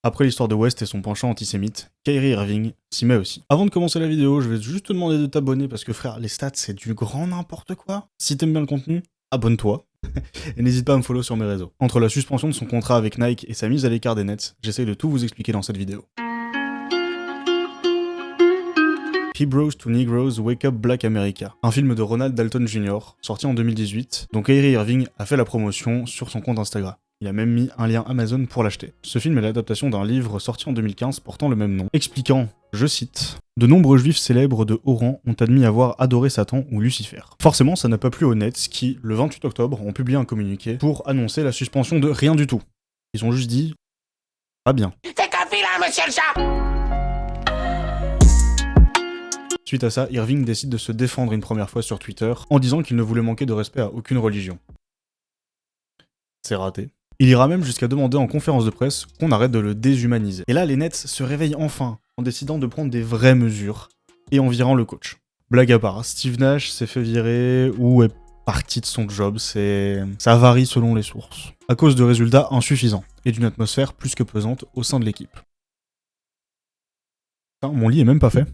Après l'histoire de West et son penchant antisémite, Kyrie Irving s'y met aussi. Avant de commencer la vidéo, je vais juste te demander de t'abonner parce que frère, les stats c'est du grand n'importe quoi. Si t'aimes bien le contenu, abonne-toi. Et n'hésite pas à me follow sur mes réseaux. Entre la suspension de son contrat avec Nike et sa mise à l'écart des Nets, j'essaye de tout vous expliquer dans cette vidéo. Hebrews to Negroes Wake Up Black America, un film de Ronald Dalton Jr., sorti en 2018, dont Kyrie Irving a fait la promotion sur son compte Instagram. Il a même mis un lien Amazon pour l'acheter. Ce film est l'adaptation d'un livre sorti en 2015 portant le même nom, expliquant, je cite, « De nombreux juifs célèbres de haut rang ont admis avoir adoré Satan ou Lucifer. » Forcément, ça n'a pas plu aux Nets qui, le 28 octobre, ont publié un communiqué pour annoncer la suspension de rien du tout. Ils ont juste dit « pas bien ». C'est comme là, monsieur le chat. Suite à ça, Irving décide de se défendre une première fois sur Twitter en disant qu'il ne voulait manquer de respect à aucune religion. C'est raté. Il ira même jusqu'à demander en conférence de presse qu'on arrête de le déshumaniser. Et là, les Nets se réveillent enfin en décidant de prendre des vraies mesures et en virant le coach. Blague à part, Steve Nash s'est fait virer ou est parti de son job, ça varie selon les sources, à cause de résultats insuffisants et d'une atmosphère plus que pesante au sein de l'équipe. Putain, mon lit est même pas fait.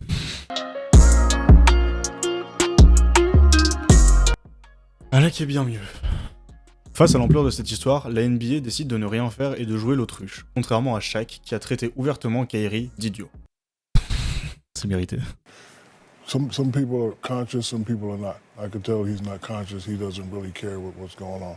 Ah là qui est bien mieux. Face à l'ampleur de cette histoire, la NBA décide de ne rien faire et de jouer l'autruche, contrairement à Shaq qui a traité ouvertement Kyrie d'idiot. C'est mérité. Some people are conscious, some people are not. I can tell he's not conscious, he doesn't really care what's going on.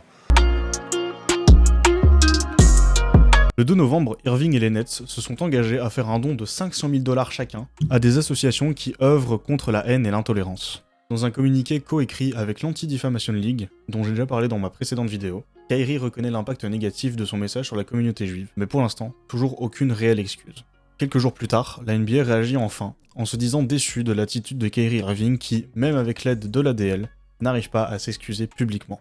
Le 2 novembre, Irving et les Nets se sont engagés à faire un don de 500 000 $ chacun à des associations qui œuvrent contre la haine et l'intolérance. Dans un communiqué coécrit avec l'Anti-Defamation League, dont j'ai déjà parlé dans ma précédente vidéo, Kyrie reconnaît l'impact négatif de son message sur la communauté juive, mais pour l'instant, toujours aucune réelle excuse. Quelques jours plus tard, la NBA réagit enfin, en se disant déçue de l'attitude de Kyrie Irving qui, même avec l'aide de l'ADL, n'arrive pas à s'excuser publiquement.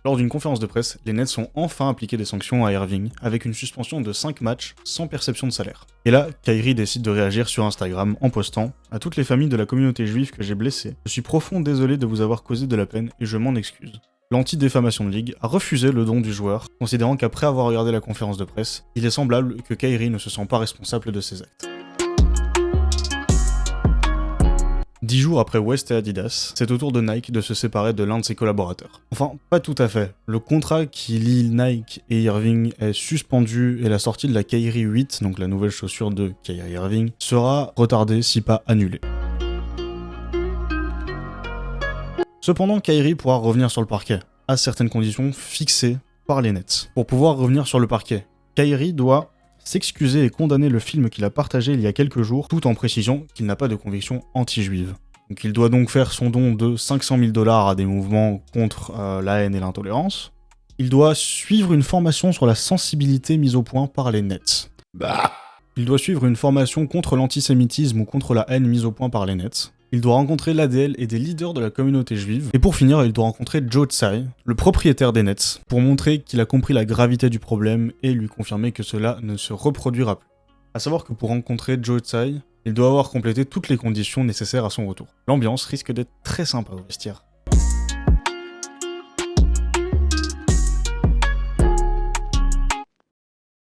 Lors d'une conférence de presse, les Nets ont enfin appliqué des sanctions à Irving, avec une suspension de 5 matchs sans perception de salaire. Et là, Kyrie décide de réagir sur Instagram en postant « À toutes les familles de la communauté juive que j'ai blessées, je suis profond désolé de vous avoir causé de la peine et je m'en excuse. » L'Anti-Defamation League a refusé le don du joueur, considérant qu'après avoir regardé la conférence de presse, il est semblable que Kyrie ne se sent pas responsable de ses actes. 10 jours après West et Adidas, c'est au tour de Nike de se séparer de l'un de ses collaborateurs. Enfin, pas tout à fait. Le contrat qui lie Nike et Irving est suspendu et la sortie de la Kyrie 8, donc la nouvelle chaussure de Kyrie Irving, sera retardée si pas annulée. Cependant, Kyrie pourra revenir sur le parquet, à certaines conditions fixées par les Nets. Pour pouvoir revenir sur le parquet, Kyrie doit s'excuser et condamner le film qu'il a partagé il y a quelques jours, tout en précisant qu'il n'a pas de conviction anti-juive. Donc il doit donc faire son don de 500 000 $ à des mouvements contre la haine et l'intolérance. Il doit suivre une formation sur la sensibilité mise au point par les Nets. Il doit suivre une formation contre l'antisémitisme ou contre la haine mise au point par les Nets. Il doit rencontrer l'ADL et des leaders de la communauté juive. Et pour finir, il doit rencontrer Joe Tsai, le propriétaire des Nets, pour montrer qu'il a compris la gravité du problème et lui confirmer que cela ne se reproduira plus. A savoir que pour rencontrer Joe Tsai, il doit avoir complété toutes les conditions nécessaires à son retour. L'ambiance risque d'être très sympa au vestiaire.